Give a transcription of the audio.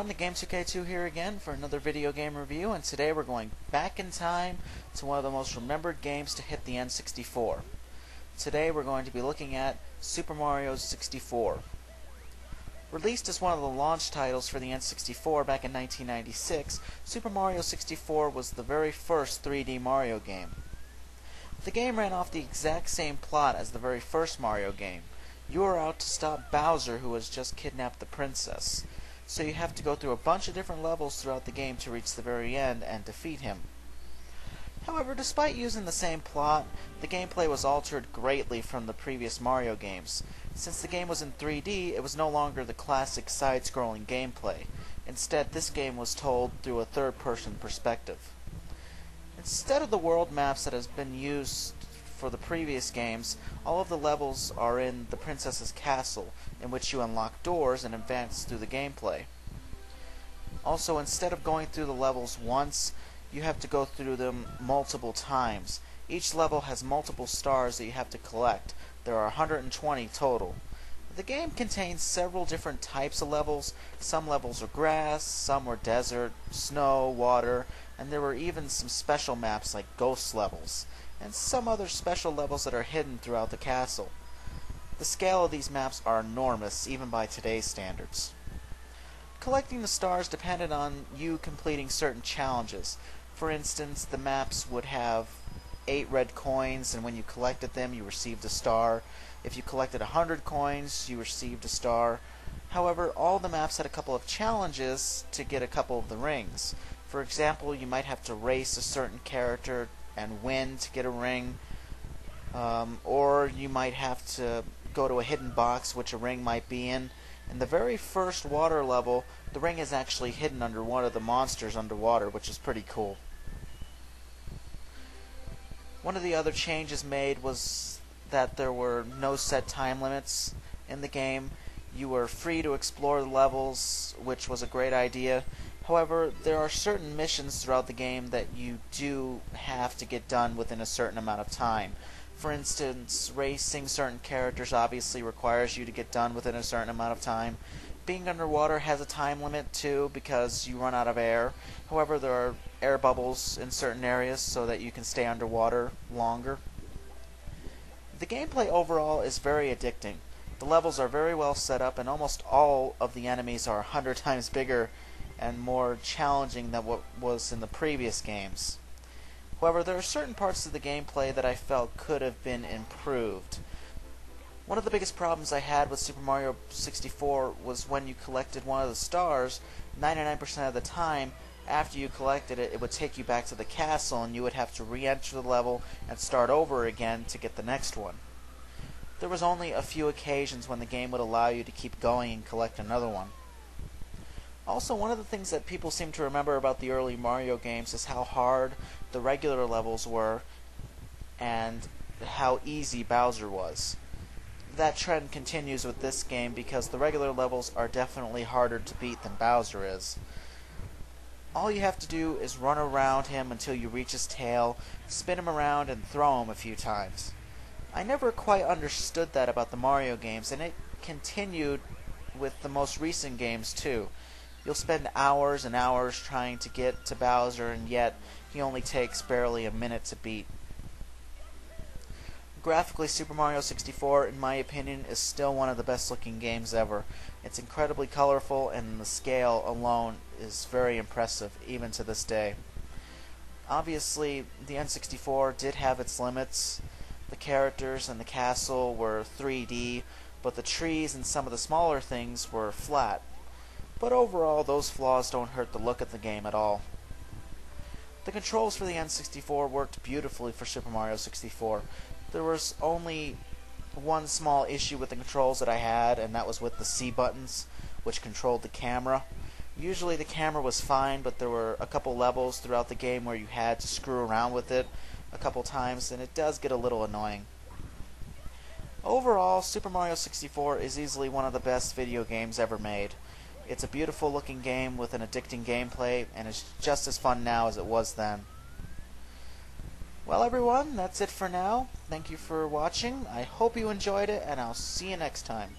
everyone, TheGame2k2 here again for another video game review, and today we're going back in time to one of the most remembered games to hit the N64. Today we're going to be looking at Super Mario 64. Released as one of the launch titles for the N64 back in 1996, Super Mario 64 was the very first 3D Mario game. The game ran off the exact same plot as the very first Mario game. You are out to stop Bowser, who has just kidnapped the princess. So you have to go through a bunch of different levels throughout the game to reach the very end and defeat him. However, despite using the same plot, the gameplay was altered greatly from the previous Mario games. Since the game was in 3D, it was no longer the classic side-scrolling gameplay. Instead, this game was told through a third-person perspective. Instead of the world maps that has been used for the previous games, all of the levels are in the princess's castle, in which you unlock doors and advance through the gameplay. Also, instead of going through the levels once, you have to go through them multiple times. Each level has multiple stars that you have to collect. There are 120 total. The game contains several different types of levels. Some levels are grass, some were desert, snow, water, and there were even some special maps like ghost levels, and some other special levels that are hidden throughout the castle. The scale of these maps are enormous, even by today's standards. Collecting the stars depended on you completing certain challenges. For instance, the maps would have 8 red coins, and when you collected them, you received a star. If you collected 100 coins, you received a star. However, all the maps had a couple of challenges to get a couple of the rings. For example, you might have to race a certain character and win to get a ring, or you might have to go to a hidden box which a ring might be in. In the very first water level, the ring is actually hidden under one of the monsters underwater, which is pretty cool. One of the other changes made was that there were no set time limits in the game. You were free to explore the levels, which was a great idea. However, there are certain missions throughout the game that you do have to get done within a certain amount of time. For instance, racing certain characters obviously requires you to get done within a certain amount of time. Being underwater has a time limit too, because you run out of air. However, there are air bubbles in certain areas so that you can stay underwater longer. The gameplay overall is very addicting. The levels are very well set up, and almost all of the enemies are 100 times bigger and more challenging than what was in the previous games. However, there are certain parts of the gameplay that I felt could have been improved. One of the biggest problems I had with Super Mario 64 was when you collected one of the stars, 99% of the time, after you collected it, it would take you back to the castle and you would have to re-enter the level and start over again to get the next one. There was only a few occasions when the game would allow you to keep going and collect another one. Also, one of the things that people seem to remember about the early Mario games is how hard the regular levels were and how easy Bowser was. That trend continues with this game because the regular levels are definitely harder to beat than Bowser is. All you have to do is run around him until you reach his tail, spin him around, and throw him a few times. I never quite understood that about the Mario games, and it continued with the most recent games too. You'll spend hours and hours trying to get to Bowser, and yet he only takes barely a minute to beat. Graphically, Super Mario 64, in my opinion, is still one of the best looking games ever. It's incredibly colorful, and the scale alone is very impressive, even to this day. Obviously, the N64 did have its limits. The characters and the castle were 3D, but the trees and some of the smaller things were flat. But overall, those flaws don't hurt the look of the game at all. The controls for the N64 worked beautifully for Super Mario 64. There was only one small issue with the controls that I had, and that was with the C buttons, which controlled the camera. Usually the camera was fine, but there were a couple levels throughout the game where you had to screw around with it a couple times, and it does get a little annoying. Overall, Super Mario 64 is easily one of the best video games ever made. It's a beautiful looking game with an addicting gameplay, and it's just as fun now as it was then. Well everyone, that's it for now. Thank you for watching. I hope you enjoyed it, and I'll see you next time.